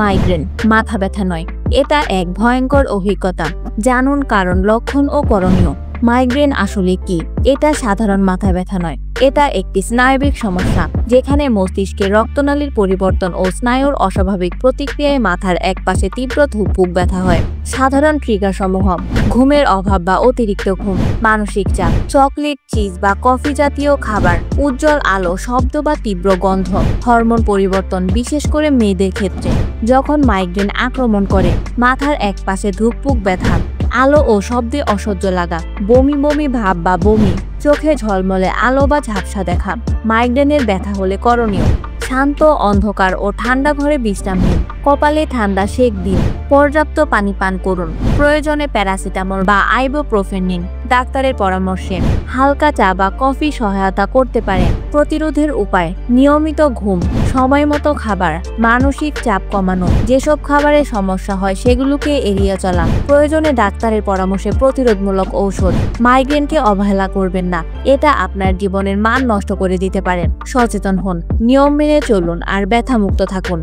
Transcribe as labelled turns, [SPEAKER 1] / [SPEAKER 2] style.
[SPEAKER 1] Migraine মাথা ব্যথা নয়, এটা এক ভয়ঙ্কর অভিজ্ঞতা। জানুন কারণ, লক্ষণ ও করণীয়। মাইগ্রেন আসলে কি? এটা সাধারণ মাথা ব্যথা নয়, এটা একটি স্নায়বিক সমস্যা যেখানে মস্তিষ্কের রক্তনালীর পরিবর্তন ও স্নায়ুর অস্বাভাবিক প্রতিক্রিয়ায় মাথার একপাশে তীব্র ধুকপুক ব্যথা হয়। সাধারণ ট্রিগার সমূহ: ঘুমের অভাব বা অতিরিক্ত ঘুম, মানসিক চাপ, চকলেট, চিজ বা কফি জাতীয় খাবার, উজ্জ্বল আলো, শব্দ বা তীব্র গন্ধ, হরমোন পরিবর্তন, বিশেষ করে মেয়েদের ক্ষেত্রে। যখন মাইগ্রেন আক্রমণ করে, মাথার একপাশে ধুকপুক ব্যথা, আলো ও শব্দে অসহ্য লাগা, বমি বমি ভাব বা বমি, চোখে ঝলমলে আলো বা ঝাপসা দেখা। মাইগ্রেনের ব্যথা হলে করণীয়: শান্ত, অন্ধকার ও ঠান্ডা ঘরে বিশ্রাম নিন, কপালে ঠান্ডা সেক দিন, পর্যাপ্ত পানি পান করুন, প্রয়োজনে প্যারাসিটামল বা আইবুপ্রোফেন নিন। ডাক্তারের পরামর্শে হালকা চা বা কফি সহায়তা করতে পারে। প্রতিরোধের উপায়: নিয়মিত ঘুম, সময়মতো খাবার, মানসিক চাপ কমানো। যেসব খাবারে সমস্যা হয় সেগুলোকে এড়িয়ে চলা। প্রয়োজনে ডাক্তারের পরামর্শে প্রতিরোধমূলক ঔষধ। মাইগ্রেনকে অবহেলা করবেন না, এটা আপনার জীবনের মান নষ্ট করে দিতে পারে। সচেতন হন, নিয়ম মেনে চলুন আর ব্যথামুক্ত থাকুন।